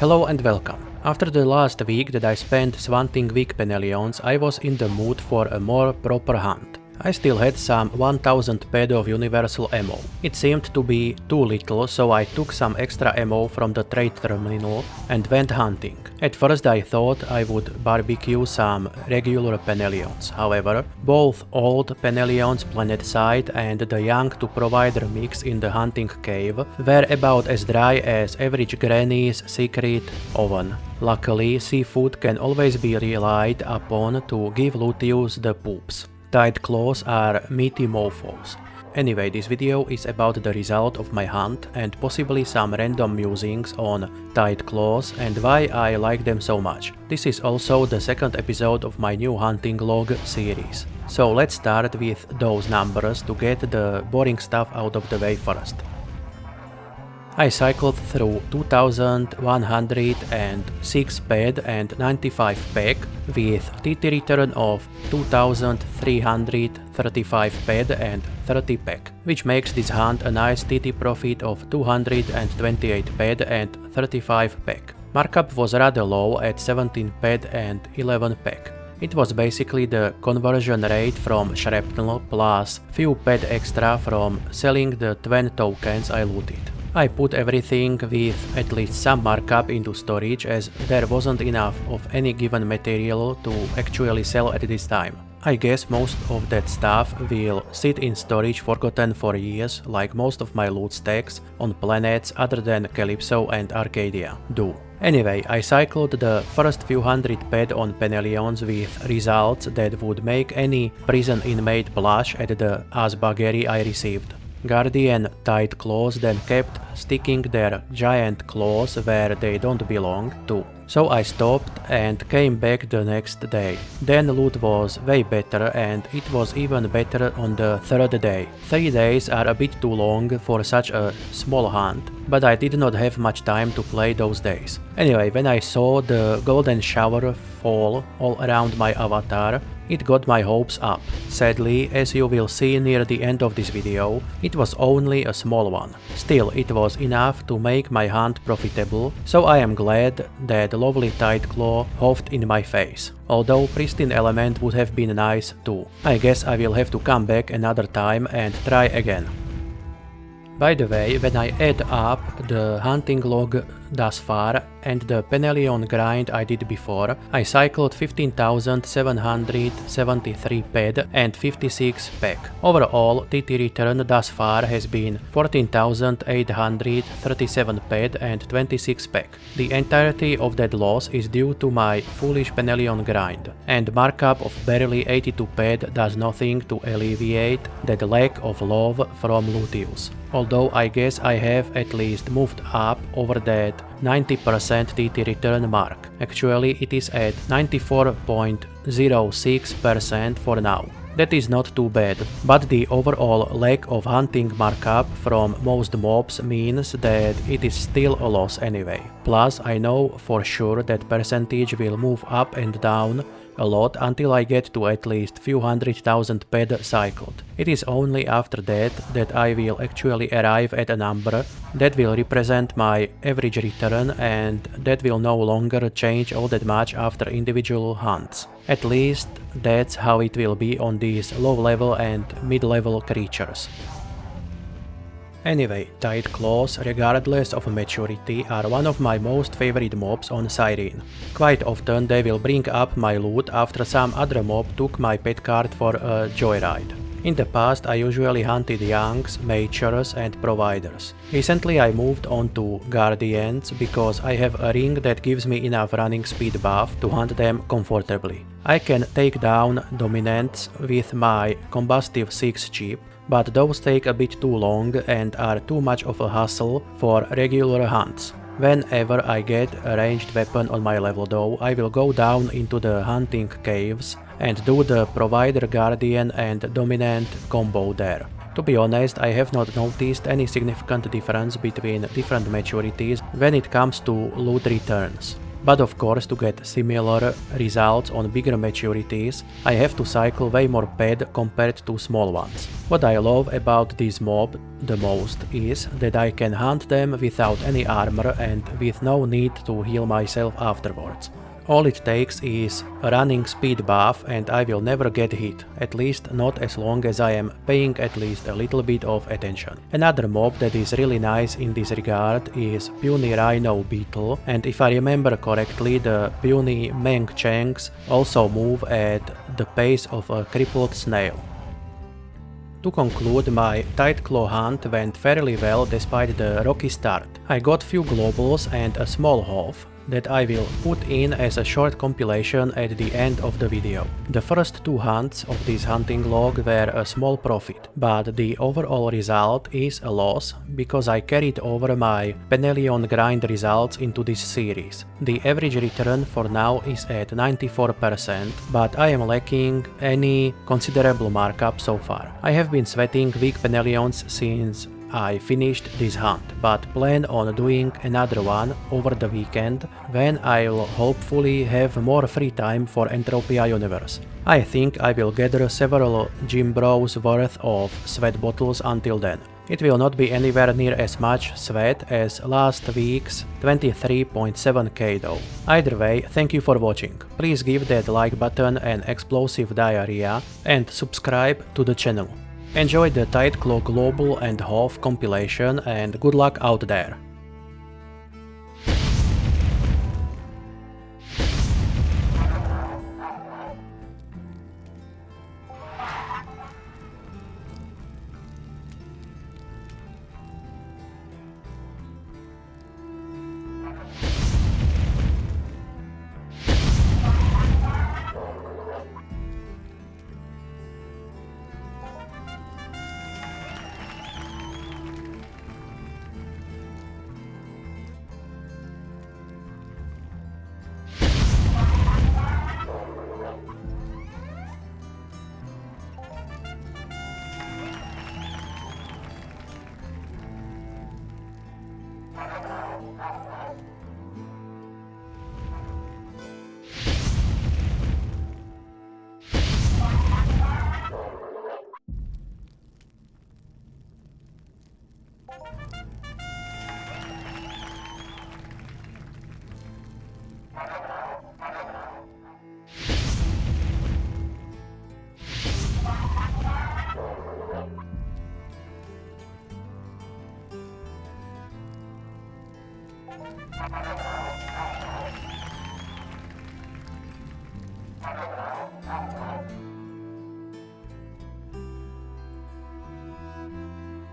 Hello and welcome. After the last week that I spent swanting weak penelions, I was in the mood for a more proper hunt. I still had some 1000 ped of universal ammo. It seemed to be too little, so I took some extra ammo from the trade terminal and went hunting. At first I thought I would barbecue some regular penelions. However, both old penelions Planetside and the young to provider mix in the hunting cave were about as dry as average granny's secret oven. Luckily, seafood can always be relied upon to give Luteus the poops. Tied claws are meaty mofos. Anyway, this video is about the result of my hunt and possibly some random musings on tied claws and why I like them so much. This is also the second episode of my new hunting log series. So let's start with those numbers to get the boring stuff out of the way first. I cycled through 2106 ped and 95 pack with TT return of 2335 ped and 30 pack, which makes this hunt a nice TT profit of 228 ped and 35 pack. Markup was rather low at 17 ped and 11 pack. It was basically the conversion rate from shrapnel plus few ped extra from selling the 20 tokens I looted. I put everything with at least some markup into storage as there wasn't enough of any given material to actually sell at this time. I guess most of that stuff will sit in storage forgotten for years, like most of my loot stacks on planets other than Calypso and Arcadia do. Anyway, I cycled the first few hundred ped on penelions with results that would make any prison inmate blush at the assbuggery I received. Guardian tied claws then kept sticking their giant claws where they don't belong to. So I stopped and came back the next day. Then loot was way better and it was even better on the third day. 3 days are a bit too long for such a small hunt, but I did not have much time to play those days. Anyway, when I saw the golden shower fall all around my avatar, it got my hopes up. Sadly, as you will see near the end of this video, it was only a small one. Still, it was enough to make my hunt profitable, so I am glad that lovely tight claw HoF'd in my face. Although pristine element would have been nice too. I guess I will have to come back another time and try again. By the way, when I add up the hunting log thus far and the penelion grind I did before, I cycled 15,773 ped and 56 pack. Overall, TT return thus far has been 14,837 ped and 26 pack. The entirety of that loss is due to my foolish penelion grind, and markup of barely 82 ped does nothing to alleviate that lack of love from Luteus. Although I guess I have at least moved up over that 90% TT return mark. Actually, it is at 94.06% for now. That is not too bad, but the overall lack of hunting markup from most mobs means that it is still a loss anyway. Plus, I know for sure that percentage will move up and down a lot until I get to at least few 100,000 ped cycled. It is only after that I will actually arrive at a number that will represent my average return, and that will no longer change all that much after individual hunts. At least that's how it will be on these low level and mid level creatures. Anyway, tied claws, regardless of maturity, are one of my most favorite mobs on Cyrene. Quite often they will bring up my loot after some other mob took my pet card for a joyride. In the past I usually hunted youngs, matures and providers. Recently I moved on to guardians because I have a ring that gives me enough running speed buff to hunt them comfortably. I can take down dominants with my combustive 6 chip, but those take a bit too long and are too much of a hassle for regular hunts. Whenever I get a ranged weapon on my level though, I will go down into the hunting caves and do the provider guardian and dominant combo there. To be honest, I have not noticed any significant difference between different maturities when it comes to loot returns. But of course, to get similar results on bigger maturities, I have to cycle way more ped compared to small ones. What I love about this mob the most is that I can hunt them without any armor and with no need to heal myself afterwards. All it takes is a running speed buff and I will never get hit, at least not as long as I am paying at least a little bit of attention. Another mob that is really nice in this regard is puny rhino beetle, and if I remember correctly, the puny mengchangs also move at the pace of a crippled snail. To conclude, my tight claw hunt went fairly well despite the rocky start. I got few globals and a small HoF that I will put in as a short compilation at the end of the video. The first two hunts of this hunting log were a small profit, but the overall result is a loss because I carried over my Penelion grind results into this series. The average return for now is at 94%, but I am lacking any considerable markup so far. I have been sweating weak Penelions since I finished this hunt, but plan on doing another one over the weekend when I'll hopefully have more free time for Entropia Universe. I think I will gather several gym bros worth of sweat bottles until then. It will not be anywhere near as much sweat as last week's 23.7k though. Either way, thank you for watching. Please give that like button an explosive diarrhea and subscribe to the channel. Enjoy the Tight Claw Global and HoF compilation and good luck out there!